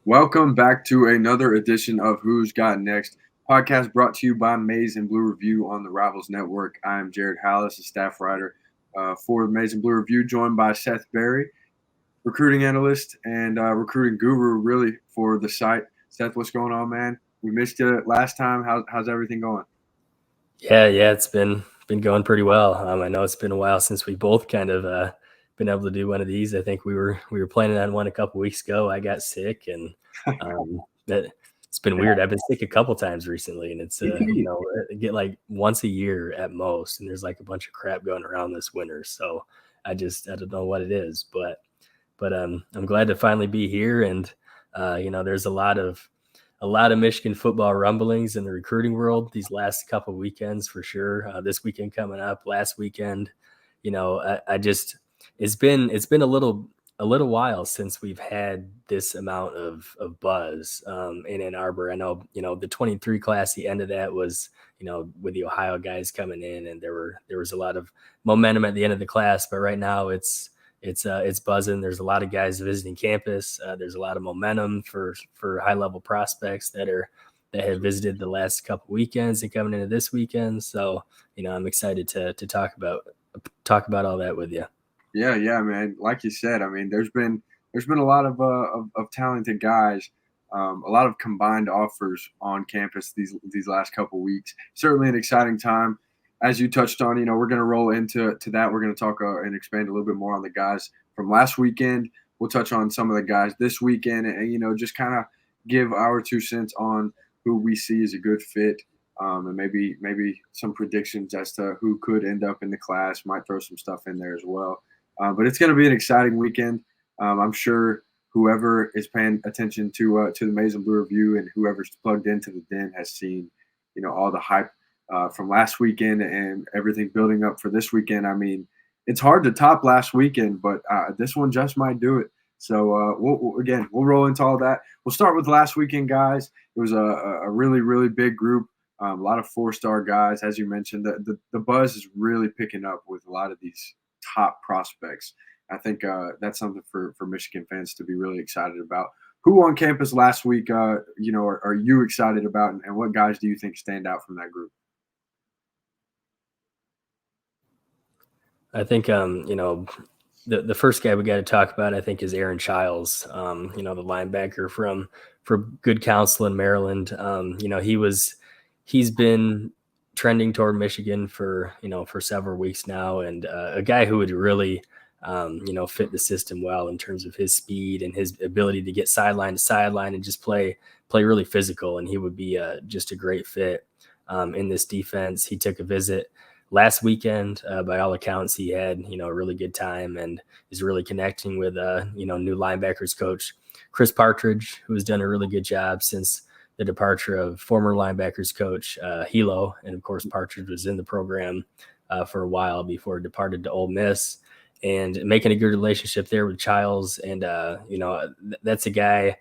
Welcome back to another edition of Who's Got Next podcast brought to you by Maize and Blue Review on the Rivals Network. I am Jared Halus, a staff writer for Maize and Blue Review, joined by Seth Berry, recruiting analyst and recruiting guru, really, for the site. Seth, what's going on, man? We missed you last time. How's everything going? Yeah, it's been going pretty well. I know it's been a while since we both kind of been able to do one of these. I think we were planning on one a couple weeks ago. I got sick, and it's been weird. I've been sick a couple times recently, and it's I get like once a year at most, and there's like a bunch of crap going around this winter. So I don't know what it is, but I'm glad to finally be here, and there's a lot of Michigan football rumblings in the recruiting world these last couple of weekends for sure. This weekend coming up, last weekend, it's been a little while since we've had this amount of buzz in Ann Arbor. I know, the 23 class, the end of that was, with the Ohio guys coming in, and there was a lot of momentum at the end of the class, but right now it's buzzing. There's a lot of guys visiting campus. There's a lot of momentum for high level prospects that have visited the last couple weekends and coming into this weekend. So, I'm excited to talk about all that with you. Yeah, man. Like you said, I mean, there's been a lot of talented guys, a lot of combined offers on campus these last couple weeks. Certainly an exciting time. As you touched on, we're going to roll into that. We're going to talk and expand a little bit more on the guys from last weekend. We'll touch on some of the guys this weekend, and just kind of give our 2 cents on who we see as a good fit, and maybe some predictions as to who could end up in the class. Might throw some stuff in there as well. But it's going to be an exciting weekend. I'm sure whoever is paying attention to the Maize and Blue Review and whoever's plugged into the Den has seen, all the hype from last weekend and everything building up for this weekend. I mean, it's hard to top last weekend, but this one just might do it. So we'll roll into all that. We'll start with last weekend, guys. It was a really, really big group. A lot of 4-star guys, as you mentioned. The buzz is really picking up with a lot of these top prospects. I think that's something for Michigan fans to be really excited about. Who on campus last week, are you excited about, and what guys do you think stand out from that group? I think, the first guy we got to talk about, I think, is Aaron Childs, the linebacker from Good Counsel in Maryland. He's been trending toward Michigan for several weeks now, and a guy who would really fit the system well in terms of his speed and his ability to get sideline to sideline and just play really physical. And he would be just a great fit in this defense. He took a visit last weekend. By all accounts, he had a really good time and is really connecting with new linebackers coach Chris Partridge, who has done a really good job since the departure of former linebackers coach Hilo. And of course, Partridge was in the program for a while before he departed to Ole Miss, and making a good relationship there with Childs. And, that's a guy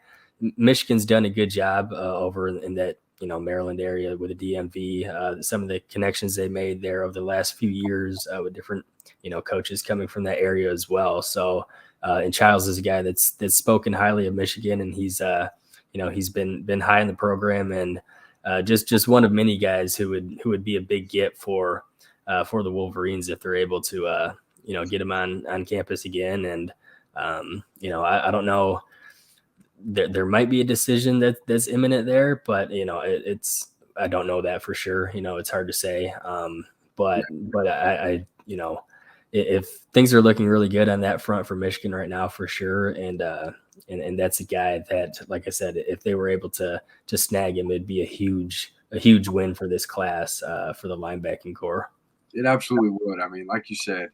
Michigan's done a good job over in that, Maryland area with the DMV, some of the connections they made there over the last few years with different, coaches coming from that area as well. So, and Childs is a guy that's spoken highly of Michigan, and he's been high in the program, and just one of many guys who would be a big get for the Wolverines if they're able to get him on campus again. And I don't know, there might be a decision that's imminent there, but I don't know that for sure. It's hard to say. But I if things are looking really good on that front for Michigan right now, for sure. And that's a guy that, like I said, if they were able to snag him, it'd be a huge win for this class, for the linebacking core. It absolutely would. I mean, like you said,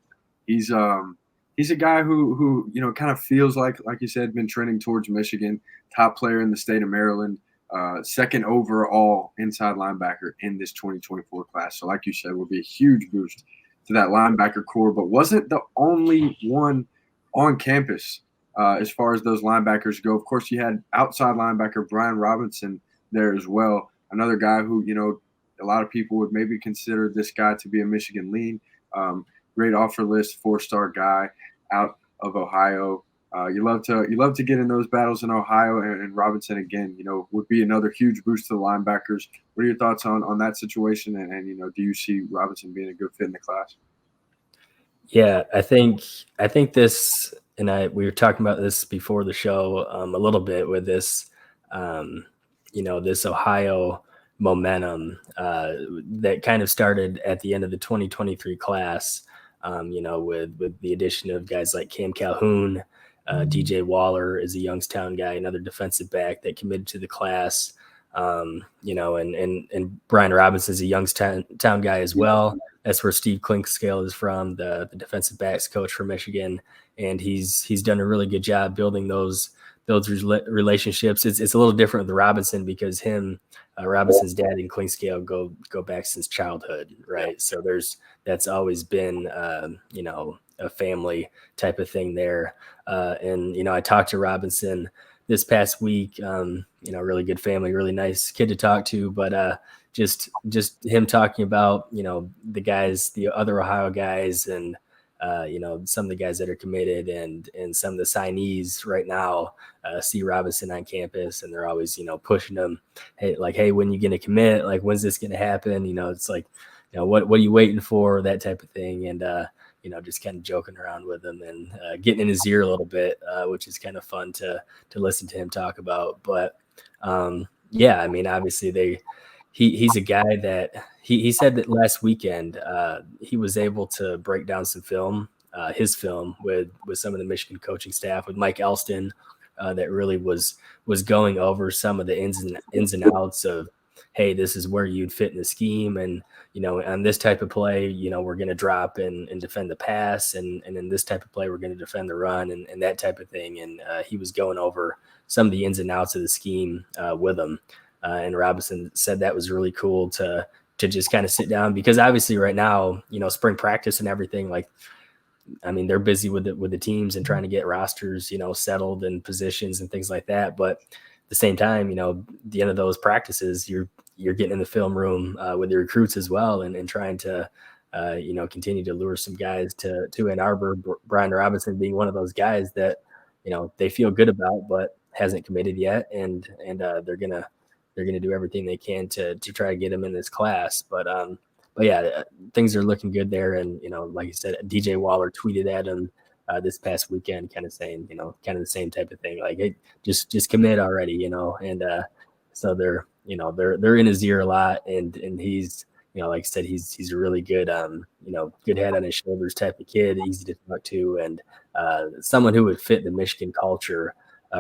he's a guy who kind of feels like you said, been trending towards Michigan, top player in the state of Maryland, second overall inside linebacker in this 2024 class. So like you said, will be a huge boost to that linebacker core, but wasn't the only one on campus as far as those linebackers go. Of course, you had outside linebacker Brian Robinson there as well, another guy who, a lot of people would maybe consider this guy to be a Michigan lean. Great offer list, 4-star guy out of Ohio. You love to get in those battles in Ohio, and Robinson again, would be another huge boost to the linebackers. What are your thoughts on that situation? And do you see Robinson being a good fit in the class? Yeah, I think this, and we were talking about this before the show a little bit with this, this Ohio momentum that kind of started at the end of the 2023 class. With the addition of guys like Cam Calhoun, DJ Waller is a Youngstown guy, another defensive back that committed to the class. And Brian Robinson's a Youngstown guy as well. That's where Steve Clinkscale is from, the defensive backs coach for Michigan, and he's done a really good job building those relationships. It's a little different with Robinson because Robinson's dad and Clinkscale go back since childhood, right? So that's always been a family type of thing there. And I talked to Robinson this past week. Really good family, really nice kid to talk to, but just him talking about the guys, the other Ohio guys, and some of the guys that are committed, and some of the signees right now see Robinson on campus, and they're always pushing them, hey, when you gonna commit? Like, when's this gonna happen? It's like, what are you waiting for? That type of thing, and just kind of joking around with him and getting in his ear a little bit, which is kind of fun to listen to him talk about. But obviously he's a guy that he said that last weekend he was able to break down some film, his film with some of the Michigan coaching staff, with Mike Elston, that really was going over some of the ins and outs of, hey, this is where you'd fit in the scheme, and on this type of play, we're going to drop and defend the pass, and in this type of play, we're going to defend the run, and that type of thing. And he was going over some of the ins and outs of the scheme with him. And Robinson said that was really cool to just kind of sit down, because obviously right now, spring practice and everything, they're busy with the teams and trying to get rosters, settled and positions and things like that. But at the same time, the end of those practices, you're getting in the film room with the recruits as well, and trying to, continue to lure some guys to Ann Arbor. Brian Robinson being one of those guys that, they feel good about, but hasn't committed yet. And they're going to do everything they can to try to get him in this class. But yeah, things are looking good there. And, like you said, DJ Waller tweeted at him this past weekend, kind of saying, kind of the same type of thing, like, hey, just commit already, and so they're in his ear a lot, and he's, like I said, he's a really good, good head on his shoulders type of kid, easy to talk to, and someone who would fit the Michigan culture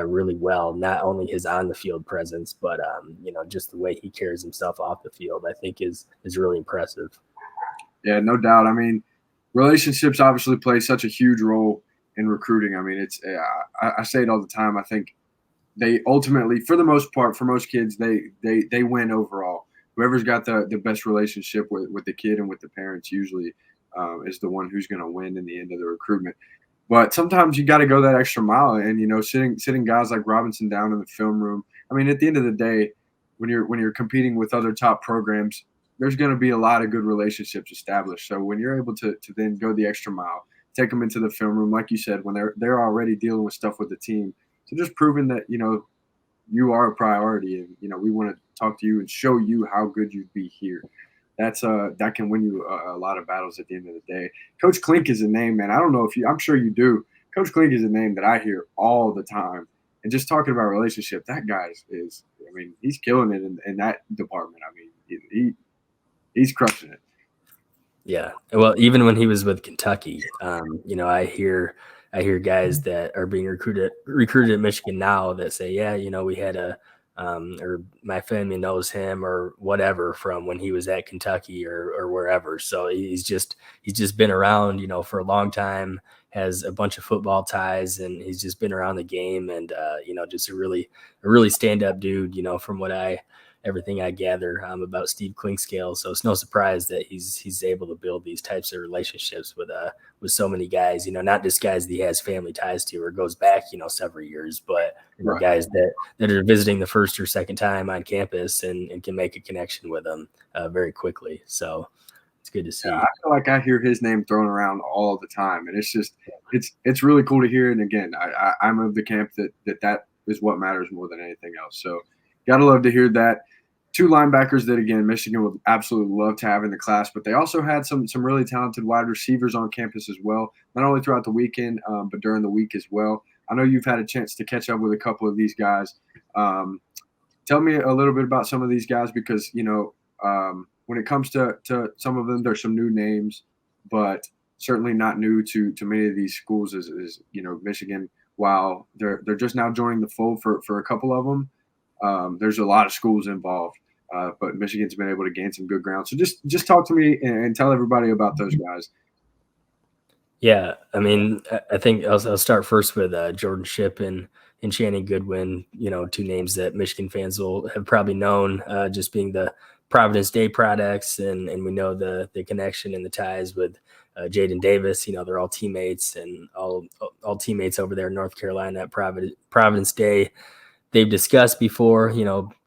really well, not only his on the field presence, but just the way he carries himself off the field, I think is really impressive. Yeah, no doubt. Relationships obviously play such a huge role in recruiting. It's I say it all the time. I think they ultimately, for the most part, for most kids, they win overall. Whoever's got the best relationship with the kid and with the parents usually is the one who's going to win in the end of the recruitment. But sometimes you got to go that extra mile, and sitting guys like Robinson down in the film room. At the end of the day, when you're competing with other top programs, there's going to be a lot of good relationships established. So when you're able to then go the extra mile, take them into the film room, like you said, when they're already dealing with stuff with the team, so just proving that you are a priority, and we want to talk to you and show you how good you'd be here. That can win you a lot of battles at the end of the day. Coach Klink is a name, man. I don't know if I'm sure you do. Coach Klink is a name that I hear all the time. And just talking about relationship, that guy is he's killing it in that department. He's crushing it. Yeah. Well, even when he was with Kentucky, I hear guys that are being recruited at Michigan now that say, yeah, we had or my family knows him or whatever from when he was at Kentucky or wherever. So he's just been around, for a long time, has a bunch of football ties, and he's just been around the game, and just a really stand up dude, from everything I gather about Steve Clinkscale. So it's no surprise that he's able to build these types of relationships with so many guys, not just guys that he has family ties to or goes back, several years, but Right. Guys that are visiting the first or second time on campus and can make a connection with them very quickly. So it's good to Yeah, see. I feel like I hear his name thrown around all the time, and it's just it's really cool to hear. And again, I'm of the camp that is what matters more than anything else. So, gotta love to hear that. Two linebackers that again Michigan would absolutely love to have in the class, but they also had some really talented wide receivers on campus as well. Not only throughout the weekend, but during the week as well. I know you've had a chance to catch up with a couple of these guys. Tell me a little bit about some of these guys because when it comes to some of them, there's some new names, but certainly not new to many of these schools. Is Michigan, while they're just now joining the fold for a couple of them, there's a lot of schools involved. But Michigan's been able to gain some good ground. So just talk to me and tell everybody about those guys. Yeah, I mean, I think I'll start first with Jordan Shipp and Shannon Goodwin. Two names that Michigan fans will have probably known, just being the Providence Day products, and we know the connection and the ties with Jaden Davis. They're all teammates and all teammates over there in North Carolina at Providence Day. They've discussed before,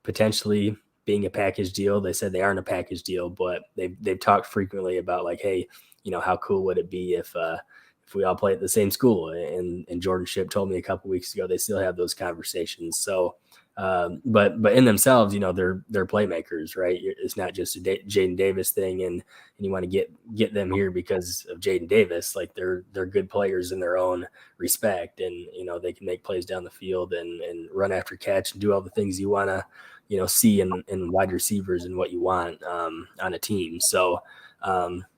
potentially being a package deal. They said they aren't a package deal, but they've talked frequently about like, hey, how cool would it be if we all play at the same school? And Jordan Shipp told me a couple weeks ago they still have those conversations. So, but in themselves, they're playmakers, right? It's not just a Jaden Davis thing, and you want to get them here because of Jaden Davis. Like they're good players in their own respect, and they can make plays down the field and run after catch and do all the things you want to see in wide receivers and what you want on a team. So.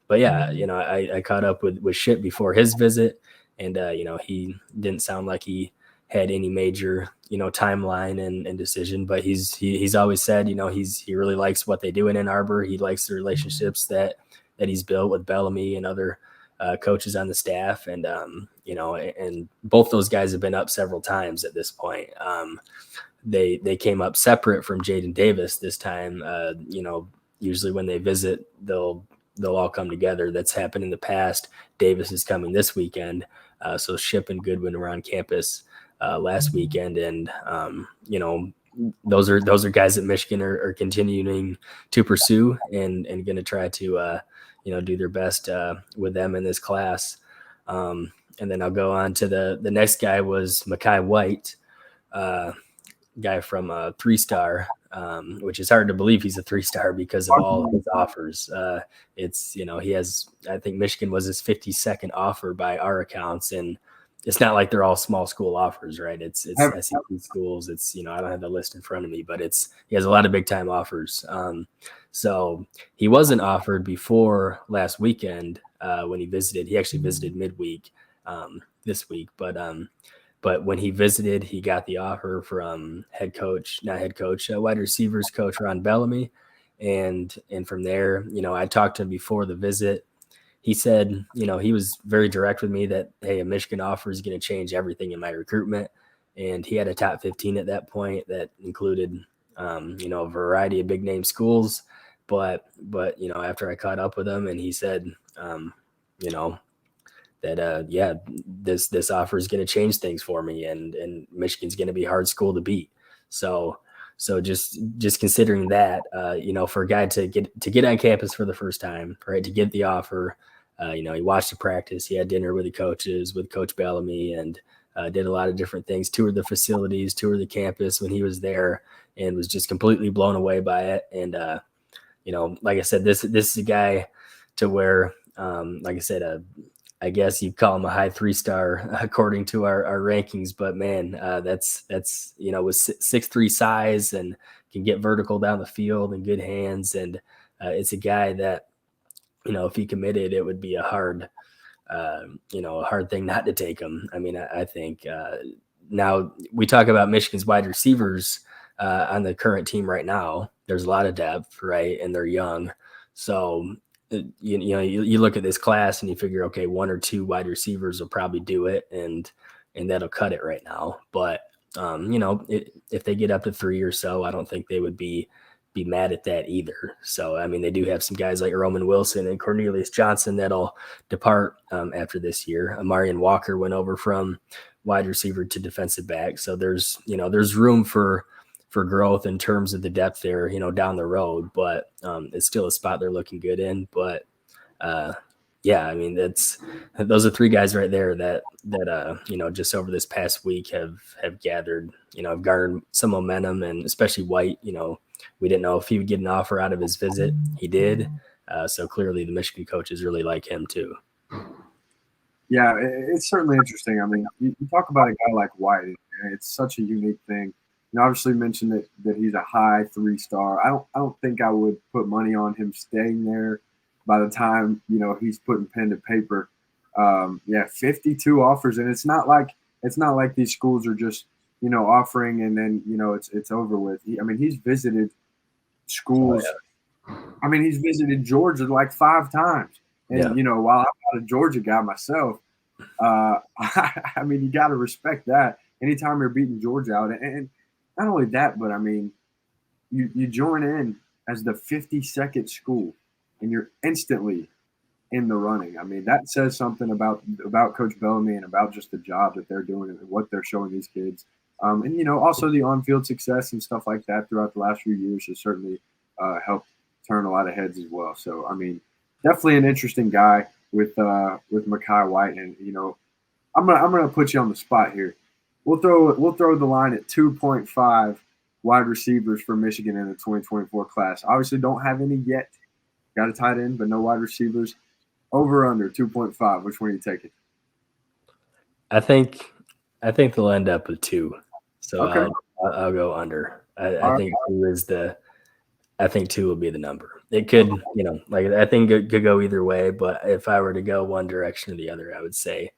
But yeah, I caught up with Shipp before his visit, and he didn't sound like he had any major timeline and decision, but he's always said he really likes what they do in Ann Arbor. He likes the relationships that he's built with Bellamy and other coaches on the staff, and and both those guys have been up several times at this point. They came up separate from Jaden Davis this time. Usually when they visit, they'll all come together. That's happened in the past. Davis is coming this weekend. So Shipp and Goodwin were on campus last weekend. And, those are guys that Michigan are continuing to pursue and going to try to, do their best with them in this class. And then I'll go on to the next guy was Mekhi White, guy from 3-star, which is hard to believe he's a 3-star because of all his offers. He has, I think Michigan was his 52nd offer by our accounts, and it's not like they're all small school offers, right? It's SEC schools. It's, I don't have the list in front of me, but he has a lot of big time offers. So he wasn't offered before last weekend when he visited. He actually visited midweek this week, but when he visited, he got the offer from wide receivers coach Ron Bellamy. And from there, I talked to him before the visit. He said, he was very direct with me that, hey, a Michigan offer is going to change everything in my recruitment. And he had a top 15 at that point that included, a variety of big name schools. But after I caught up with him and he said, that this offer is going to change things for me, and Michigan's going to be a hard school to beat. So just considering that, for a guy to get on campus for the first time, right, to get the offer, he watched the practice, he had dinner with the coaches, with Coach Bellamy, and did a lot of different things, toured the facilities, toured the campus when he was there, and was just completely blown away by it. And like I said, this is a guy to where, like I said, I guess you'd call him a high 3-star according to our rankings, but man, that's with 6'3" size and can get vertical down the field and good hands. And it's a guy that, if he committed, it would be a hard thing not to take him. I mean, I think now we talk about Michigan's wide receivers on the current team right now. There's a lot of depth, right? And they're young. So, you look at this class and you figure, okay, 1 or 2 wide receivers will probably do it, and that'll cut it right now. But if they get up to 3 or so, I don't think they would be mad at that either. So I mean, they do have some guys like Roman Wilson and Cornelius Johnson that'll depart after this year. Amarian Walker went over from wide receiver to defensive back, so there's room for growth in terms of the depth there, down the road, but it's still a spot they're looking good in. But Yeah, I mean, those are three guys right there that just over this past week have gathered, have garnered some momentum, and especially White. We didn't know if he would get an offer out of his visit. He did. So clearly the Michigan coaches really like him too. Yeah, it's certainly interesting. I mean, you talk about a guy like White, and it's such a unique thing. Obviously mentioned that he's a high 3-star. I don't think I would put money on him staying there by the time he's putting pen to paper. 52 offers, and it's not like these schools are just offering and then it's over with. He's visited schools. Oh, yeah. I mean, he's visited Georgia like 5 times. And, while I'm not a Georgia guy myself, you got to respect that anytime you're beating Georgia out. And not only that, but, you join in as the 52nd school, and you're instantly in the running. That says something about Coach Bellamy and about just the job that they're doing and what they're showing these kids. And, also the on-field success and stuff like that throughout the last few years has certainly helped turn a lot of heads as well. So, definitely an interesting guy with Mekhi White, and I'm gonna put you on the spot here. We'll throw the line at 2.5 wide receivers for Michigan in the 2024 class. Obviously, don't have any yet. Got a tight end, but no wide receivers. Over under 2.5. Which one are you taking? I think they'll end up with 2. So okay. I'll go under. I think 2 is the. I think 2 will be the number. It could, I think it could go either way. But if I were to go one direction or the other, I'd say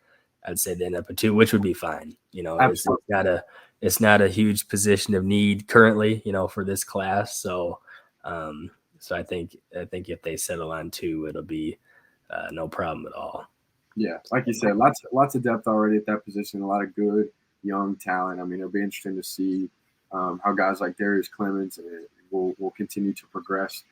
they end up with 2, which would be fine. It's not a huge position of need currently, for this class. So, I think if they settle on 2, it'll be no problem at all. Yeah, like you said, lots of depth already at that position. A lot of good young talent. It'll be interesting to see how guys like Darius Clemens will continue to progress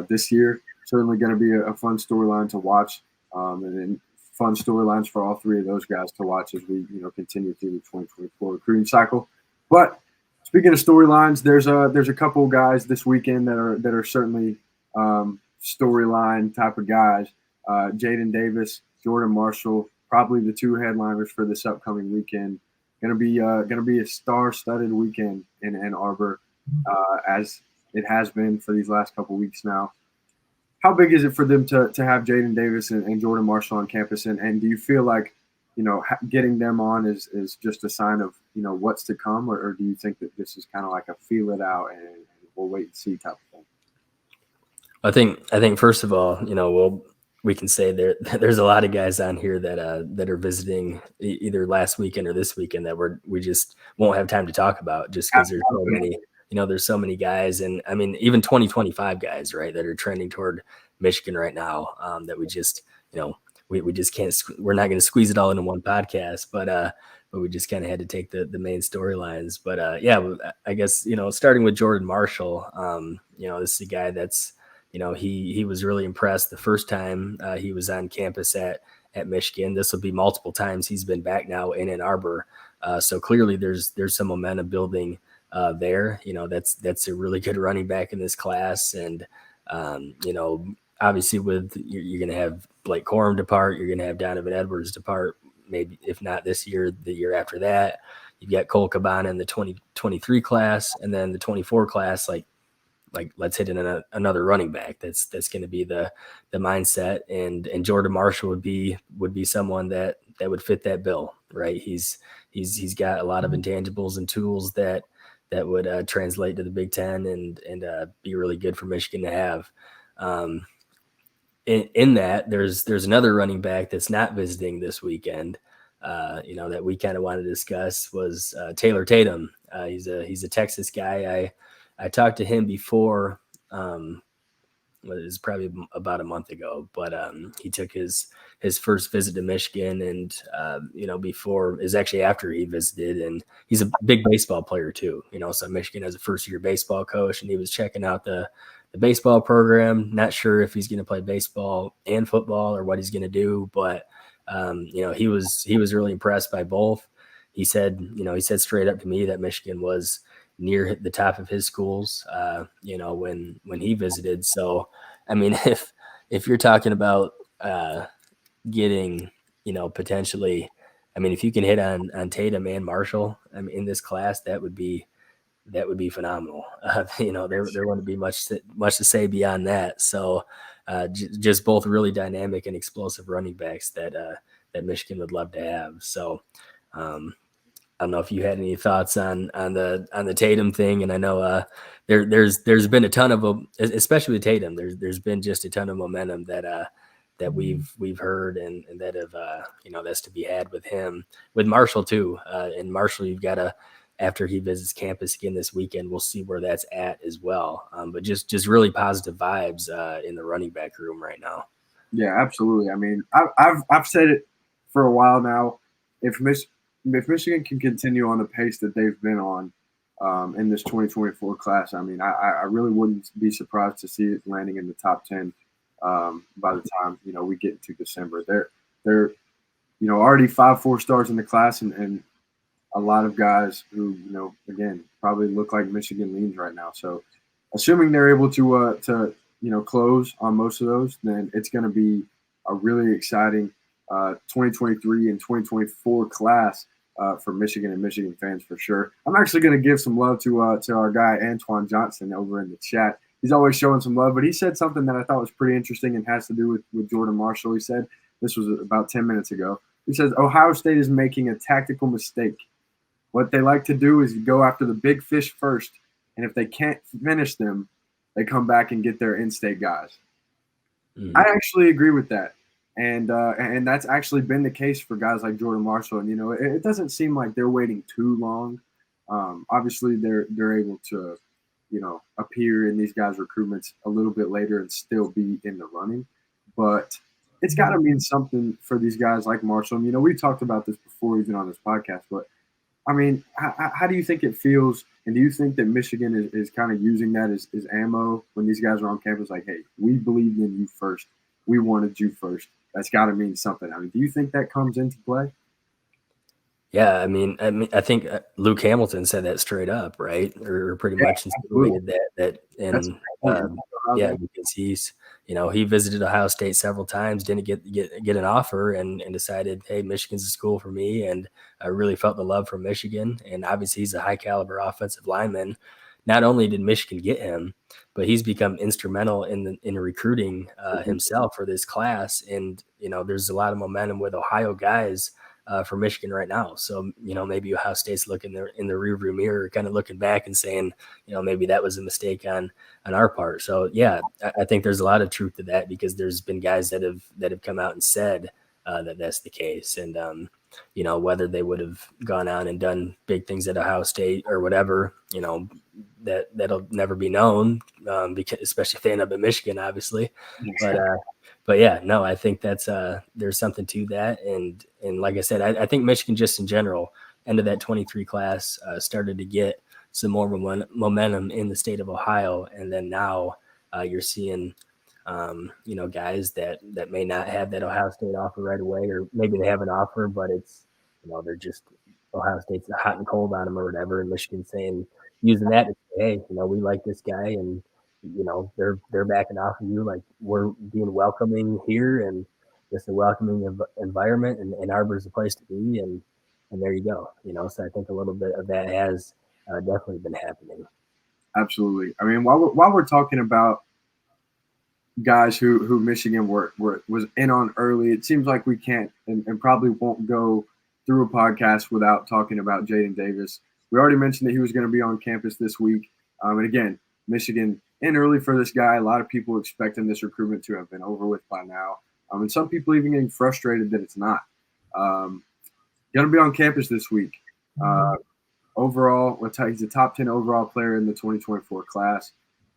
this year. Certainly going to be a fun storyline to watch, and then fun storylines for all 3 of those guys to watch as we continue through the 2024 recruiting cycle. But speaking of storylines, there's a couple of guys this weekend that are certainly storyline type of guys. Jaden Davis, Jordan Marshall, probably the 2 headliners for this upcoming weekend. Going to be a star-studded weekend in Ann Arbor, as it has been for these last couple weeks now. How big is it for them to have Jaden Davis and Jordan Marshall on campus? And do you feel like, getting them on is just a sign of, what's to come? Or do you think that this is kind of like a feel it out and we'll wait and see type of thing? I think first of all, we can say there's a lot of guys on here that are visiting either last weekend or this weekend that we just won't have time to talk about just because there's so many. There's so many guys, and even 2025 guys, right, that are trending toward Michigan right now, that we just, we just can't. We're not going to squeeze it all into one podcast, but we just kind of had to take the main storylines. But I guess starting with Jordan Marshall, this is a guy that's, he was really impressed the first time he was on campus at Michigan. This will be multiple times he's been back now in Ann Arbor, so clearly there's some momentum building. There, that's a really good running back in this class, and obviously you're going to have Blake Corum depart, you're going to have Donovan Edwards depart, maybe if not this year, the year after that. You've got Cole Cabana in the 2023 class, and then the 24 class, like let's hit in another running back. That's going to be the mindset, and Jordan Marshall would be someone that would fit that bill, right? He's got a lot of intangibles and tools that would translate to the Big Ten and be really good for Michigan to have. In that, there's another running back that's not visiting this weekend, that we kind of want to discuss was Taylor Tatum. He's a Texas guy. I talked to him before. It was probably about a month ago, but he took his first visit to Michigan, and before is actually after he visited, and he's a big baseball player too. So Michigan has a first-year baseball coach, and he was checking out the baseball program. Not sure if he's going to play baseball and football or what he's going to do, but he was really impressed by both. He said straight up to me that Michigan was near the top of his schools, when he visited. So, if you're talking about, getting, potentially, I mean, if you can hit on Tatum and Marshall, I mean, in this class, that would be phenomenal. There wouldn't be much to say beyond that. So, just both really dynamic and explosive running backs that Michigan would love to have. So, I don't know if you had any thoughts on the Tatum thing, and I know there's been a ton of, especially with Tatum. There's been just a ton of momentum that we've heard and that have that's to be had with him, with Marshall too. And Marshall, you've got to, after he visits campus again this weekend, we'll see where that's at as well. But just really positive vibes in the running back room right now. Yeah, absolutely. I mean, I've said it for a while now. If Michigan can continue on the pace that they've been on in this 2024 class, I mean, I really wouldn't be surprised to see it landing in the top 10 by the time we get into December. They're already 5 4-stars in the class, and a lot of guys who again probably look like Michigan leans right now. So, assuming they're able to close on most of those, then it's going to be a really exciting 2023 and 2024 class for Michigan and Michigan fans for sure. I'm actually going to give some love to our guy Antoine Johnson over in the chat. He's always showing some love, but he said something that I thought was pretty interesting and has to do with Jordan Marshall. He said, this was about 10 minutes ago, he says, Ohio State is making a tactical mistake. What they like to do is go after the big fish first, and if they can't finish them, they come back and get their in-state guys. Mm-hmm. I actually agree with that. And that's actually been the case for guys like Jordan Marshall. And, it doesn't seem like they're waiting too long. Obviously, they're able to, appear in these guys' recruitments a little bit later and still be in the running. But it's got to mean something for these guys like Marshall. And, we talked about this before even on this podcast. But, I mean, how do you think it feels? And do you think that Michigan is kind of using that as ammo when these guys are on campus? Like, hey, we believed in you first. We wanted you first. That's got to mean something. I mean, do you think that comes into play? Yeah, I mean, I think Luke Hamilton said that straight up, right? Or pretty much insinuated that, and because he's, he visited Ohio State several times, didn't get an offer, and decided, hey, Michigan's a school for me, and I really felt the love from Michigan, and obviously he's a high caliber offensive lineman. Not only did Michigan get him, but he's become instrumental in recruiting himself for this class, and there's a lot of momentum with Ohio guys for Michigan right now. So, maybe Ohio State's looking in the rearview mirror, kind of looking back and saying, maybe that was a mistake on our part. So, yeah, I think there's a lot of truth to that, because there's been guys that have come out and said that that's the case. And, whether they would have gone on and done big things at Ohio State or whatever, that'll never be known, because especially if they end up in Michigan, obviously. But yeah, no, I think that's there's something to that, and like I said, I think Michigan just in general, end of that 23 class, started to get some more momentum in the state of Ohio, and then now you're seeing guys that may not have that Ohio State offer right away, or maybe they have an offer, but it's they're just, Ohio State's hot and cold on them or whatever, and Michigan using that to say, hey, we like this guy, and they're backing off of you, like we're being welcoming here, and just a welcoming environment, and Ann Arbor's the place to be, and there you go. So I think a little bit of that has definitely been happening. Absolutely. I mean, while we're talking about guys who Michigan was in on early, it seems like we can't and probably won't go through a podcast without talking about Jaden Davis. We already mentioned that he was going to be on campus this week. And again, Michigan in early for this guy. A lot of people expecting this recruitment to have been over with by now. And some people even getting frustrated that it's not. Going to be on campus this week. Overall, he's a top 10 overall player in the 2024 class.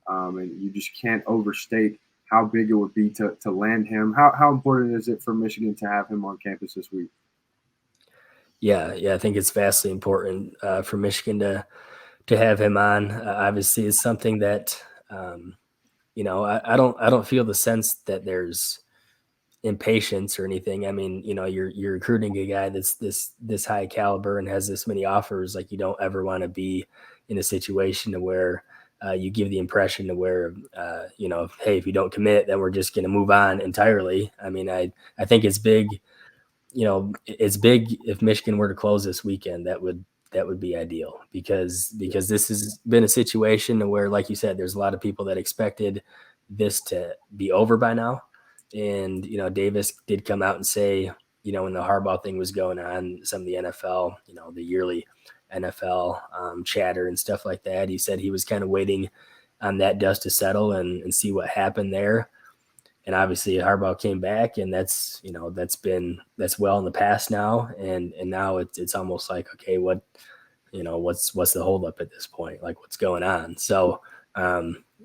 And you just can't overstate how big it would be to land him. How important is it for Michigan to have him on campus this week? Yeah, I think it's vastly important for Michigan to have him on. Obviously, it's something that I don't feel the sense that there's impatience or anything. I mean, you're recruiting a guy that's this high caliber and has this many offers. Like, you don't ever want to be in a situation where you give the impression to where, hey, if you don't commit, then we're just going to move on entirely. I mean, I think it's big. It's big if Michigan were to close this weekend. That would be ideal because this has been a situation where, like you said, there's a lot of people that expected this to be over by now. And, Davis did come out and say, when the Harbaugh thing was going on, some of the NFL, the yearly NFL chatter and stuff like that, he said he was kind of waiting on that dust to settle and see what happened there. And obviously Harbaugh came back, and that's well in the past now. And now it's almost like, okay, what's the holdup at this point? Like, what's going on? So,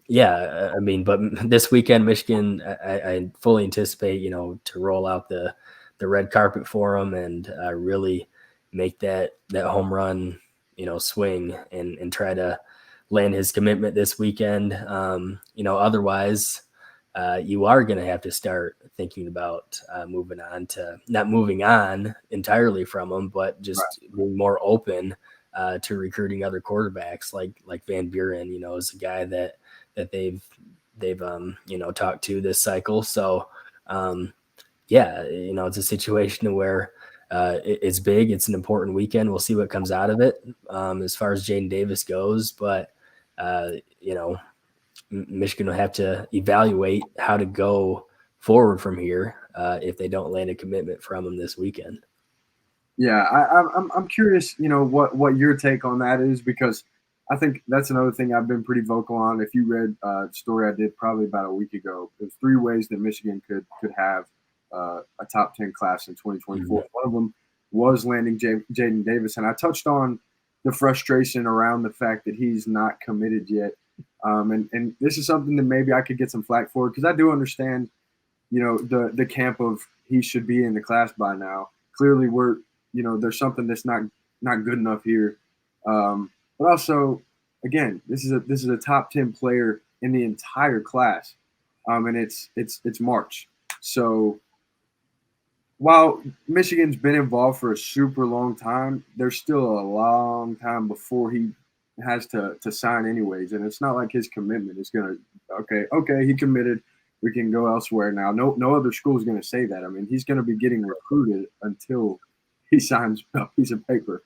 yeah, I mean, but this weekend, Michigan, I fully anticipate, to roll out the red carpet for them and really make that home run, swing and try to land his commitment this weekend. Otherwise, you are going to have to start thinking about not moving on entirely from them, but just being more open to recruiting other quarterbacks like Van Buren, is a guy that they've talked to this cycle. So, it's a situation where it's big. It's an important weekend. We'll see what comes out of it as far as Jaden Davis goes. But, Michigan will have to evaluate how to go forward from here if they don't land a commitment from him this weekend. Yeah, I'm curious, what your take on that is, because I think that's another thing I've been pretty vocal on. If you read a story I did probably about a week ago, there's 3 ways that Michigan could have a top 10 class in 2024. Mm-hmm. One of them was landing Jaden Davis, and I touched on the frustration around the fact that he's not committed yet. And this is something that maybe I could get some flack for, because I do understand, the camp of he should be in the class by now. Clearly, there's something that's not good enough here. But also, again, this is a top 10 player in the entire class, and it's March. So while Michigan's been involved for a super long time, there's still a long time before he has to sign anyways. And it's not like his commitment is going to, okay, he committed, we can go elsewhere now. No other school is going to say that. I mean, he's going to be getting recruited until he signs a piece of paper.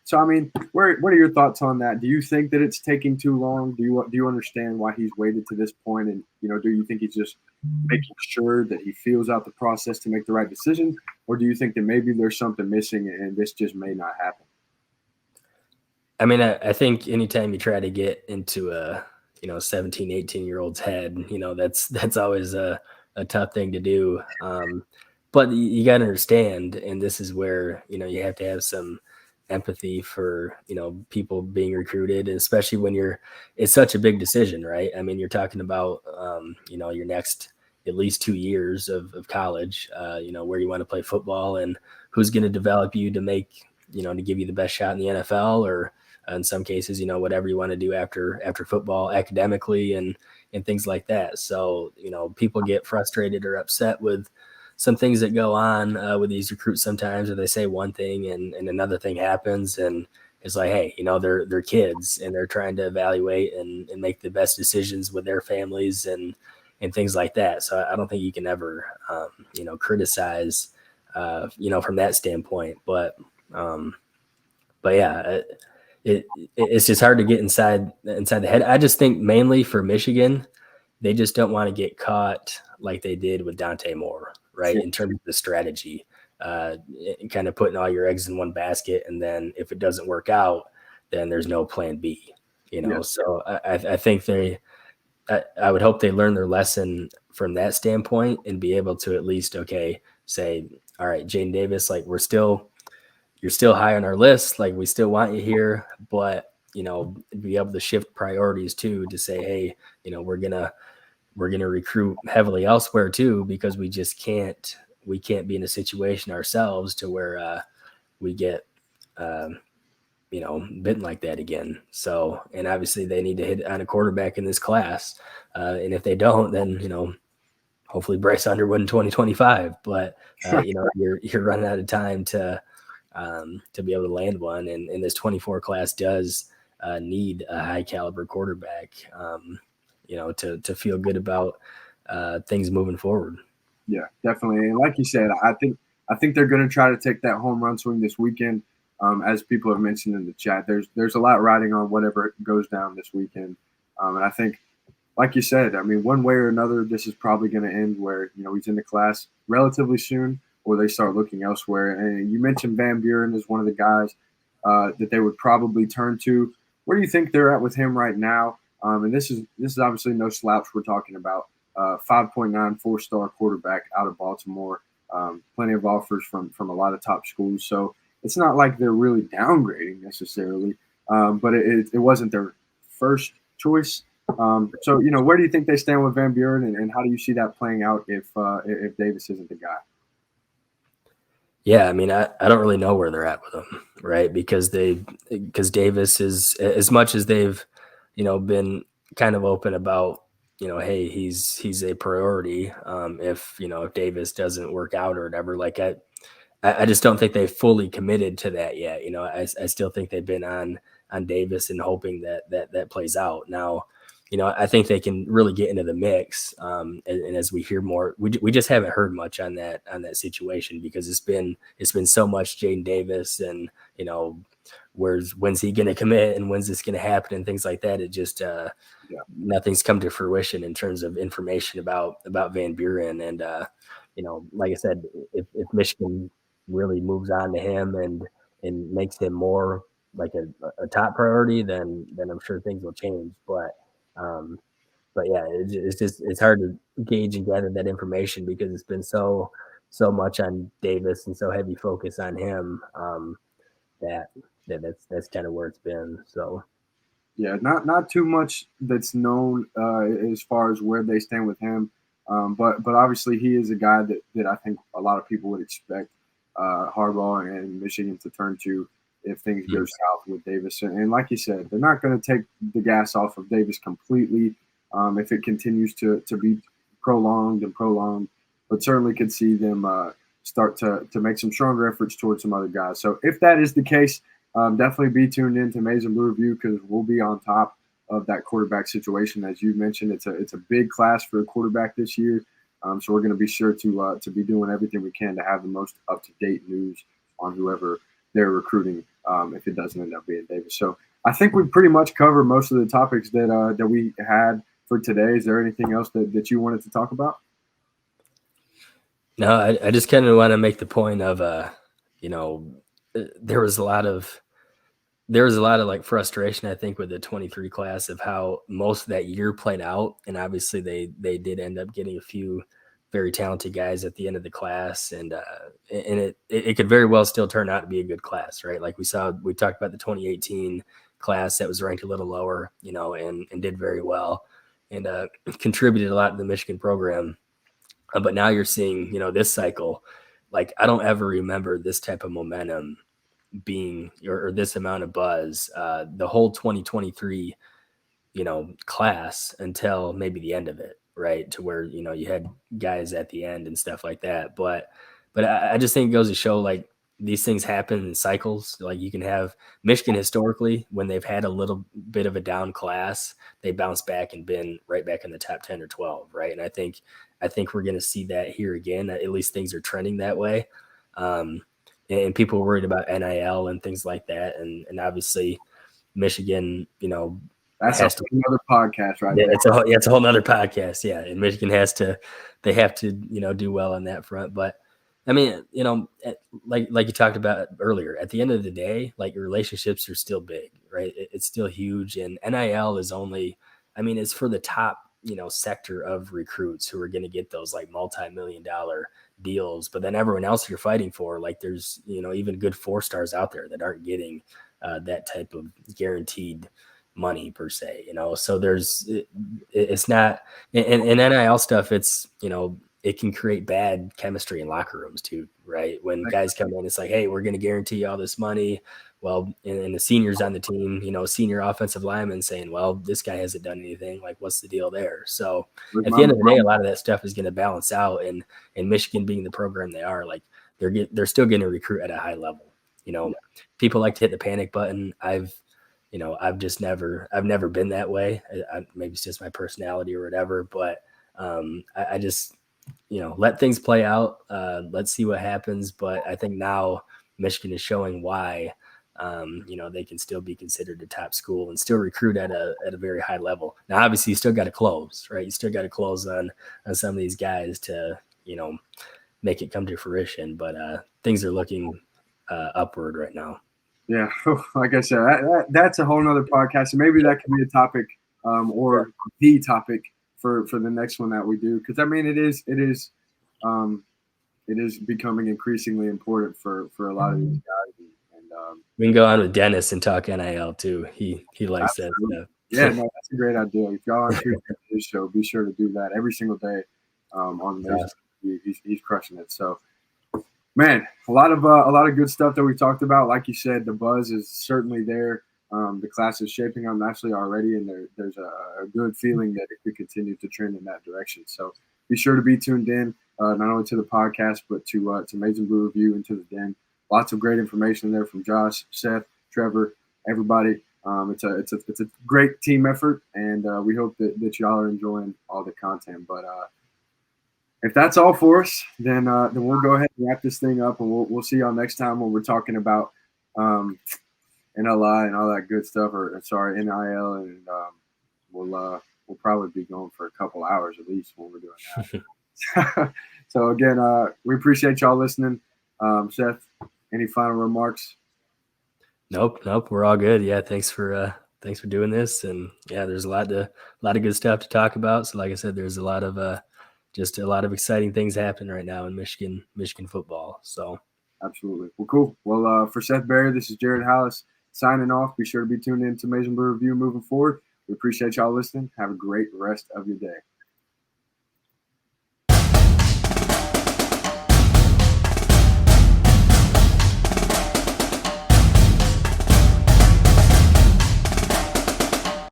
So, I mean, what are your thoughts on that? Do you think that it's taking too long? Do you understand why he's waited to this point? And, do you think he's just making sure that he feels out the process to make the right decision? Or do you think that maybe there's something missing and this just may not happen? I mean, I think anytime you try to get into a, 17, 18-year-old's head, that's always a tough thing to do. But you got to understand, and this is where, you have to have some empathy for, people being recruited, especially when it's such a big decision, right? I mean, you're talking about, your next at least 2 years of college, where you want to play football and who's going to develop you to make, to give you the best shot in the NFL, or in some cases, whatever you want to do after football academically and things like that. So, people get frustrated or upset with some things that go on with these recruits sometimes, or they say one thing and another thing happens, and it's like, hey, they're kids and they're trying to evaluate and make the best decisions with their families and things like that. So I don't think you can ever, criticize, from that standpoint. But yeah, it's just hard to get inside the head. I just think mainly for Michigan, they just don't want to get caught like they did with Dante Moore, right? Sure. In terms of the strategy, kind of putting all your eggs in one basket. And then if it doesn't work out, then there's no plan B, Yeah. So I think I would hope they learn their lesson from that standpoint and be able to at least, say, all right, Jaden Davis, like you're still high on our list. Like, we still want you here, but, be able to shift priorities too, to say, hey, we're going to recruit heavily elsewhere too, because we can't be in a situation ourselves to where we get, bitten like that again. So, and obviously they need to hit on a quarterback in this class. And if they don't, then, hopefully Bryce Underwood in 2025, but you're running out of time to be able to land one. And this 24 class does need a high caliber quarterback, to feel good about things moving forward. Yeah, definitely. And like you said, I think they're going to try to take that home run swing this weekend. As people have mentioned in the chat, there's a lot riding on whatever goes down this weekend. And I think, like you said, I mean, one way or another, this is probably going to end where he's in the class relatively soon, or they start looking elsewhere. And you mentioned Van Buren is one of the guys that they would probably turn to. Where do you think they're at with him right now? And this is obviously no slouch we're talking about. 5.9 4-star quarterback out of Baltimore. Plenty of offers from a lot of top schools. So it's not like they're really downgrading necessarily, but it wasn't their first choice. So where do you think they stand with Van Buren, and how do you see that playing out if Davis isn't the guy? Yeah, I mean, I don't really know where they're at with him, right? Because Davis is, as much as they've, been kind of open about, hey, he's a priority. If Davis doesn't work out or whatever, like I just don't think they've fully committed to that yet. I still think they've been on Davis and hoping that plays out. Now, I think they can really get into the mix. And as we hear more, we just haven't heard much on that situation, because it's been so much Jaden Davis and, when's he going to commit and when's this going to happen and things like that. It just, nothing's come to fruition in terms of information about Van Buren. And, like I said, if Michigan really moves on to him and makes him more like a top priority, then I'm sure things will change. But yeah, it's hard to gauge and gather that information, because it's been so much on Davis and so heavy focus on him, that's kind of where it's been. So Yeah, not too much that's known as far as where they stand with him, but obviously he is a guy that I think a lot of people would expect Harbaugh and Michigan to turn to if things go south with Davis. And like you said, they're not going to take the gas off of Davis completely if it continues to be prolonged, but certainly could see them start to make some stronger efforts towards some other guys. So if that is the case, definitely be tuned in to Maize and Blue Review, because we'll be on top of that quarterback situation. As you mentioned, it's a big class for a quarterback this year. So we're going to be sure to be doing everything we can to have the most up-to-date news on whoever they're recruiting, if it doesn't end up being Davis. So I think we pretty much covered most of the topics that we had for today. Is there anything else that you wanted to talk about? No, I just kind of want to make the point of, there was a lot of like frustration, I think, with the 23 class of how most of that year played out. And obviously they did end up getting a few very talented guys at the end of the class. And it could very well still turn out to be a good class, right? Like we talked about the 2018 class that was ranked a little lower, and did very well and contributed a lot to the Michigan program. But now you're seeing, this cycle, like I don't ever remember this type of momentum being or this amount of buzz the whole 2023 class until maybe the end of it, right? To where you had guys at the end and stuff like that. But I just think it goes to show, like, these things happen in cycles. Like, you can have Michigan historically, when they've had a little bit of a down class, they bounce back and been right back in the top 10 or 12, right? And I think we're going to see that here again. At least things are trending that way. And people are worried about NIL and things like that. And obviously Michigan, that's another podcast, right? Yeah, it's a whole nother podcast. Yeah. And Michigan they have to, do well on that front. But I mean, like you talked about earlier, at the end of the day, like, your relationships are still big, right? It's still huge. And NIL is only, it's for the top, sector of recruits who are going to get those like multi-million-dollar deals. But then everyone else you're fighting for, like, there's, even good 4-stars out there that aren't getting that type of guaranteed money per se, so it's not, and NIL stuff, it's, it can create bad chemistry in locker rooms too, right? When guys come in, it's like, hey, we're going to guarantee you all this money. Well, and the seniors on the team, senior offensive linemen saying, well, this guy hasn't done anything. Like, what's the deal there? So at the end of the day, a lot of that stuff is going to balance out. And Michigan being the program they are, like, they're still going to recruit at a high level. People like to hit the panic button. I've I've never been that way. Maybe it's just my personality or whatever, but I just, let things play out. Let's see what happens. But I think now Michigan is showing why, they can still be considered a top school and still recruit at a very high level. Now, obviously, you still got to close, right? You still got to close on some of these guys to, make it come to fruition. But things are looking upward right now. Yeah, like I said, that's a whole nother podcast, and maybe that could be a topic, or the topic for the next one that we do. Because I mean, it is becoming increasingly important for a lot of these guys. And we can go on with Dennis and talk NIL too. He likes absolutely. That stuff. Yeah, no, that's a great idea. If y'all aren't tuning into his show, be sure to do that every single day. On he's crushing it. So. Man, a lot of good stuff that we talked about. Like you said, the buzz is certainly there. The class is shaping up nicely already, and there's a good feeling that it could continue to trend in that direction. So be sure to be tuned in, not only to the podcast, but to Amazing Blue Review and to the Den. Lots of great information there from Josh, Seth, Trevor, everybody. It's a great team effort, and we hope that y'all are enjoying all the content. But if that's all for us, then we'll go ahead and wrap this thing up, and we'll see y'all next time when we're talking about NLI and all that good stuff, NIL, and we'll probably be going for a couple hours at least when we're doing that. So again, we appreciate y'all listening. Seth, any final remarks? Nope. We're all good. Yeah, thanks for doing this, and yeah, there's a lot of good stuff to talk about. So like I said, there's a lot of exciting things happening right now in Michigan football. So absolutely. Well, cool. Well, for Seth Berry, this is Jared Halus signing off. Be sure to be tuned in to Amazing Blue Review moving forward. We appreciate y'all listening. Have a great rest of your day.